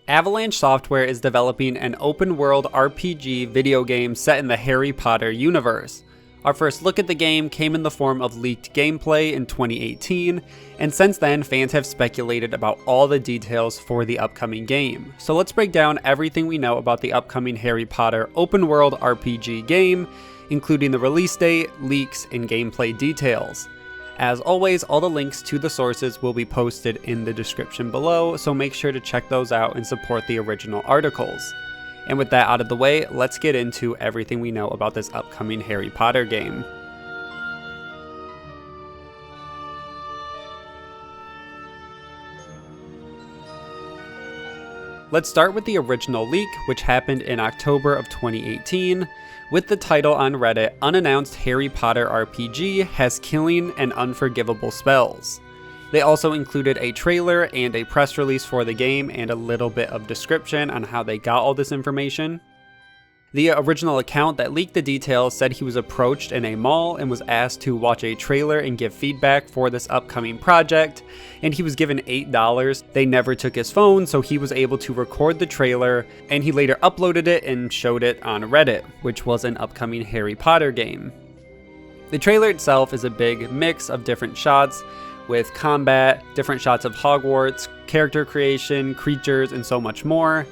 Avalanche Software is developing an open-world RPG video game set in the Harry Potter universe. Our first look at the game came in the form of leaked gameplay in 2018, and since then fans have speculated about all the details for the upcoming game. So let's break down everything we know about the upcoming Harry Potter open-world RPG game, including the release date, leaks, and gameplay details. As always, all the links to the sources will be posted in the description below, so make sure to check those out and support the original articles. And with that out of the way, let's get into everything we know about this upcoming Harry Potter game. Let's start with the original leak, which happened in October of 2018, with the title on Reddit, "Unannounced Harry Potter RPG has killing and unforgivable spells." They also included a trailer and a press release for the game and a little bit of description on how they got all this information. The original account that leaked the details said he was approached in a mall and was asked to watch a trailer and give feedback for this upcoming project, and he was given $8. They never took his phone, so he was able to record the trailer, and he later uploaded it and showed it on Reddit, which was an upcoming Harry Potter game. The trailer itself is a big mix of different shots, with combat, different shots of Hogwarts, character creation, creatures, and so much more.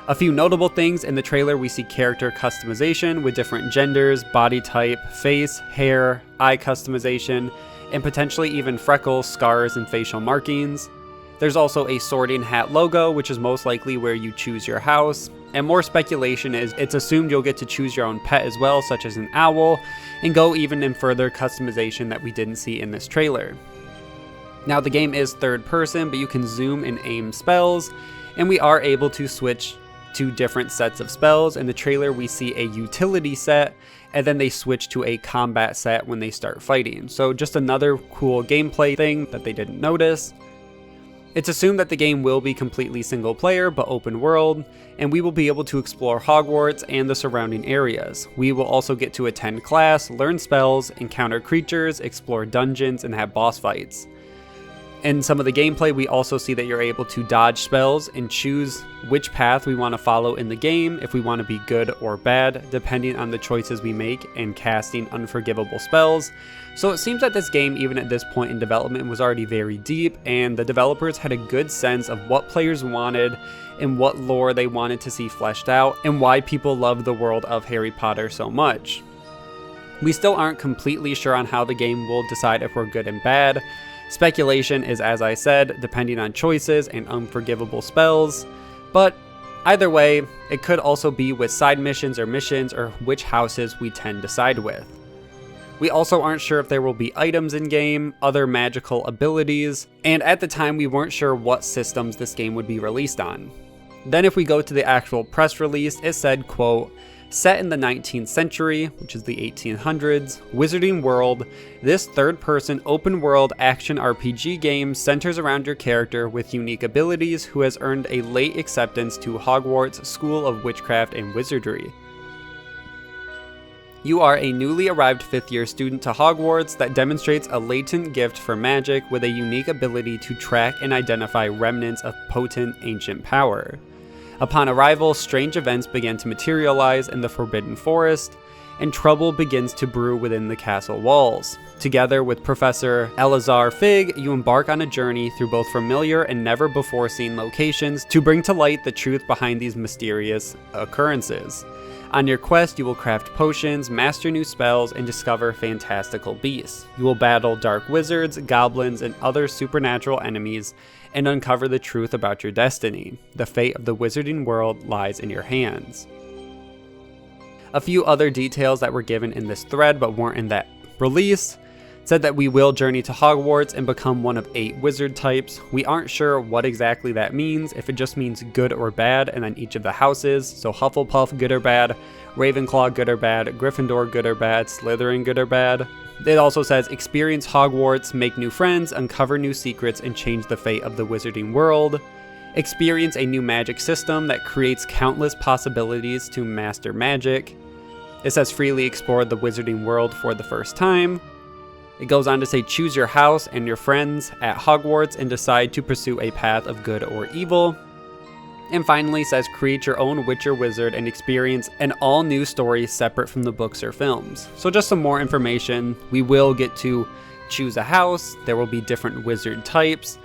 A few notable things in the trailer: we see character customization with different genders, body type, face, hair, eye customization, and potentially even freckles, scars, and facial markings. There's also a Sorting Hat logo, which is most likely where you choose your house. And more speculation is it's assumed you'll get to choose your own pet as well, such as an owl, and go even in further customization that we didn't see in this trailer. Now, the game is third person, but you can zoom and aim spells, and we are able to switch to different sets of spells. In the trailer, we see a utility set, and then they switch to a combat set when they start fighting. So just another cool gameplay thing that they didn't notice. It's assumed that the game will be completely single player, but open world, and we will be able to explore Hogwarts and the surrounding areas. We will also get to attend class, learn spells, encounter creatures, explore dungeons, and have boss fights. In some of the gameplay, we also see that you're able to dodge spells and choose which path we want to follow in the game, if we want to be good or bad, depending on the choices we make in casting unforgivable spells. So it seems that this game, even at this point in development, was already very deep, and the developers had a good sense of what players wanted and what lore they wanted to see fleshed out, and why people love the world of Harry Potter so much. We still aren't completely sure on how the game will decide if we're good and bad. Speculation is, as I said, depending on choices and unforgivable spells, but either way, it could also be with side missions or which houses we tend to side with. We also aren't sure if there will be items in game, other magical abilities, and at the time we weren't sure what systems this game would be released on. Then if we go to the actual press release, it said, quote, "Set in the 19th century, which is the 1800s, Wizarding World, this third-person open-world action RPG game centers around your character with unique abilities who has earned a late acceptance to Hogwarts School of Witchcraft and Wizardry. You are a newly arrived 5th-year student to Hogwarts that demonstrates a latent gift for magic with a unique ability to track and identify remnants of potent ancient power. Upon arrival, strange events begin to materialize in the Forbidden Forest, and trouble begins to brew within the castle walls. Together with Professor Elazar Fig, you embark on a journey through both familiar and never-before-seen locations to bring to light the truth behind these mysterious occurrences. On your quest, you will craft potions, master new spells, and discover fantastical beasts. You will battle dark wizards, goblins, and other supernatural enemies, and uncover the truth about your destiny. The fate of the wizarding world lies in your hands." A few other details that were given in this thread but weren't in that release said that we will journey to Hogwarts and become one of 8 wizard types. We aren't sure what exactly that means, if it just means good or bad, and then each of the houses, so Hufflepuff good or bad, Ravenclaw good or bad, Gryffindor good or bad, Slytherin good or bad. It also says experience Hogwarts, make new friends, uncover new secrets, and change the fate of the wizarding world. Experience a new magic system that creates countless possibilities to master magic. It says freely explore the wizarding world for the first time. It goes on to say choose your house and your friends at Hogwarts and decide to pursue a path of good or evil. And finally says create your own Witcher wizard and experience an all new story separate from the books or films. So just some more information. We will get to choose a house. There will be different wizard types,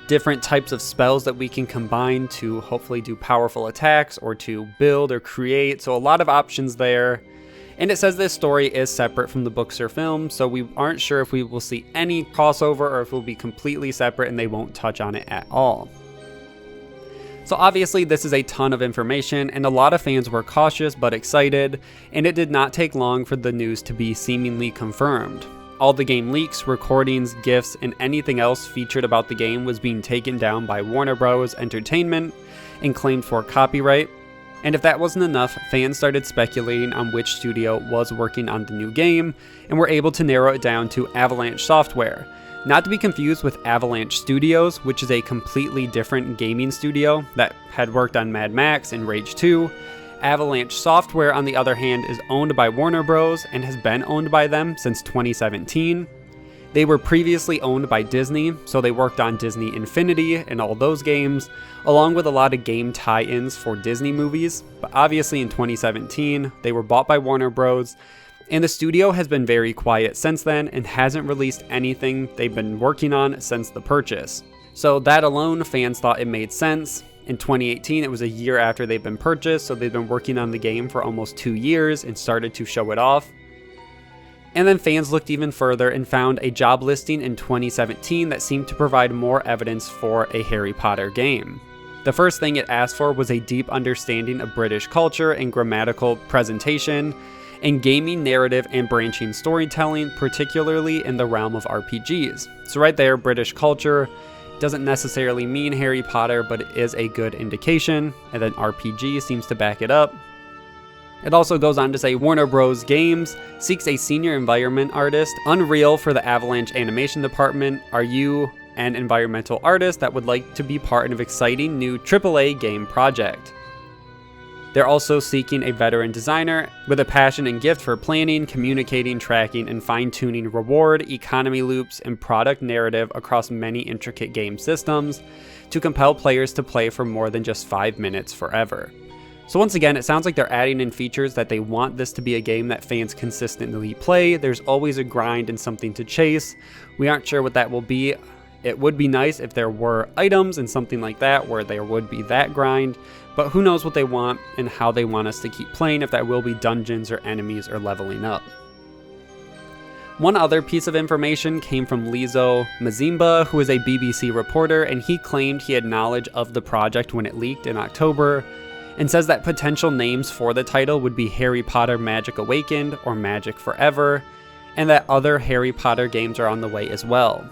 different types of spells that we can combine to hopefully do powerful attacks or to build or create. So a lot of options there. And it says this story is separate from the books or films, so we aren't sure if we will see any crossover or if it will be completely separate and they won't touch on it at all. So obviously this is a ton of information, and a lot of fans were cautious but excited, and it did not take long for the news to be seemingly confirmed. All the game leaks, recordings, GIFs, and anything else featured about the game was being taken down by Warner Bros. Entertainment and claimed for copyright. And if that wasn't enough, fans started speculating on which studio was working on the new game, and were able to narrow it down to Avalanche Software. Not to be confused with Avalanche Studios, which is a completely different gaming studio that had worked on Mad Max and Rage 2. Avalanche Software, on the other hand, is owned by Warner Bros. And has been owned by them since 2017. They were previously owned by Disney, so they worked on Disney Infinity and all those games, along with a lot of game tie-ins for Disney movies. But obviously in 2017, they were bought by Warner Bros. And the studio has been very quiet since then and hasn't released anything they've been working on since the purchase. So that alone, fans thought it made sense. In 2018, it was a year after they've been purchased, so they've been working on the game for almost 2 years and started to show it off. And then fans looked even further and found a job listing in 2017 that seemed to provide more evidence for a Harry Potter game. The first thing it asked for was a deep understanding of British culture and grammatical presentation, and gaming narrative and branching storytelling, particularly in the realm of RPGs. So right there, British culture doesn't necessarily mean Harry Potter, but it is a good indication, and then RPG seems to back it up. It also goes on to say Warner Bros. Games seeks a senior environment artist. Unreal for the Avalanche animation department. Are you an environmental artist that would like to be part of an exciting new AAA game project? They're also seeking a veteran designer with a passion and gift for planning, communicating, tracking, and fine-tuning reward, economy loops, and product narrative across many intricate game systems to compel players to play for more than just 5 minutes forever. So once again, it sounds like they're adding in features that they want this to be a game that fans consistently play. There's always a grind and something to chase. We aren't sure what that will be. It would be nice if there were items and something like that where there would be that grind, but who knows what they want and how they want us to keep playing, if that will be dungeons or enemies or leveling up. One other piece of information came from Lizo Mazimba, who is a BBC reporter, and he claimed he had knowledge of the project when it leaked in October, and says that potential names for the title would be Harry Potter Magic Awakened or Magic Forever, and that other Harry Potter games are on the way as well.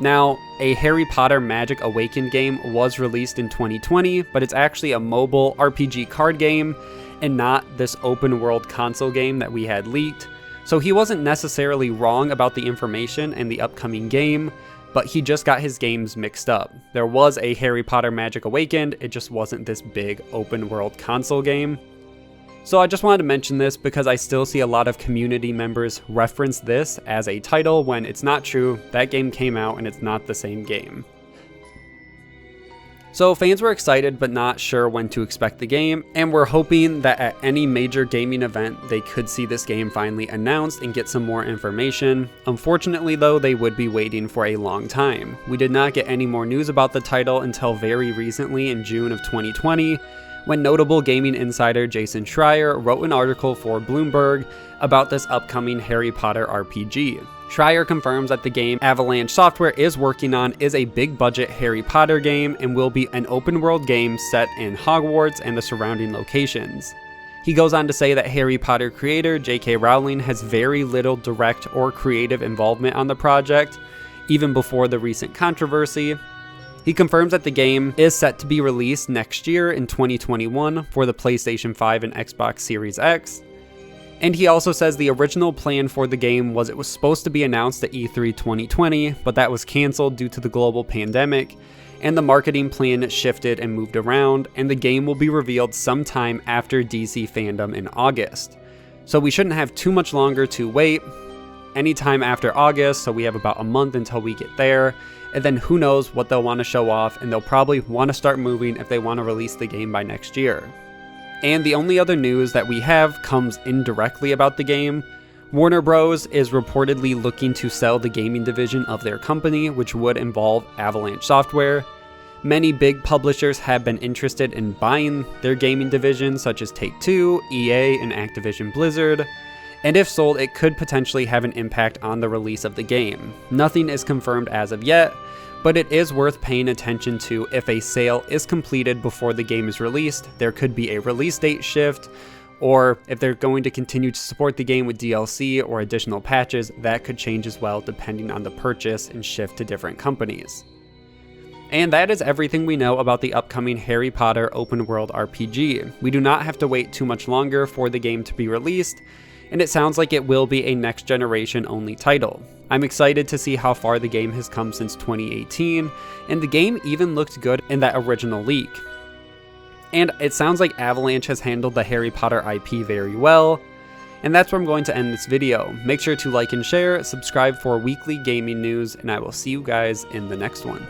Now, a Harry Potter Magic Awakened game was released in 2020, but it's actually a mobile RPG card game and not this open world console game that we had leaked. So he wasn't necessarily wrong about the information and the upcoming game, but he just got his games mixed up. There was a Harry Potter Magic Awakened, it just wasn't this big open world console game. So I just wanted to mention this because I still see a lot of community members reference this as a title when it's not true. That game came out and it's not the same game. So fans were excited but not sure when to expect the game, and were hoping that at any major gaming event they could see this game finally announced and get some more information. Unfortunately though, they would be waiting for a long time. We did not get any more news about the title until very recently in June of 2020, when notable gaming insider Jason Schreier wrote an article for Bloomberg about this upcoming Harry Potter RPG. Schreier confirms that the game Avalanche Software is working on is a big budget Harry Potter game and will be an open world game set in Hogwarts and the surrounding locations. He goes on to say that Harry Potter creator J.K. Rowling has very little direct or creative involvement on the project, even before the recent controversy. He confirms that the game is set to be released next year in 2021 for the PlayStation 5 and Xbox Series X. And he also says the original plan for the game was it was supposed to be announced at E3 2020, but that was canceled due to the global pandemic, and the marketing plan shifted and moved around, and the game will be revealed sometime after DC fandom in August. So we shouldn't have too much longer to wait. anytime after August, so we have about a month until we get there. And then who knows what they'll want to show off, and they'll probably want to start moving if they want to release the game by next year. And the only other news that we have comes indirectly about the game. Warner Bros. Is reportedly looking to sell the gaming division of their company, which would involve Avalanche Software. Many big publishers have been interested in buying their gaming division, such as Take-Two, EA, and Activision Blizzard. And if sold, it could potentially have an impact on the release of the game. Nothing is confirmed as of yet, but it is worth paying attention to if a sale is completed before the game is released. There could be a release date shift, or if they're going to continue to support the game with DLC or additional patches, that could change as well depending on the purchase and shift to different companies. And that is everything we know about the upcoming Harry Potter open world RPG. We do not have to wait too much longer for the game to be released, and it sounds like it will be a next generation only title. I'm excited to see how far the game has come since 2018, and the game even looked good in that original leak. And it sounds like Avalanche has handled the Harry Potter IP very well. And that's where I'm going to end this video. Make sure to like and share, subscribe for weekly gaming news, and I will see you guys in the next one.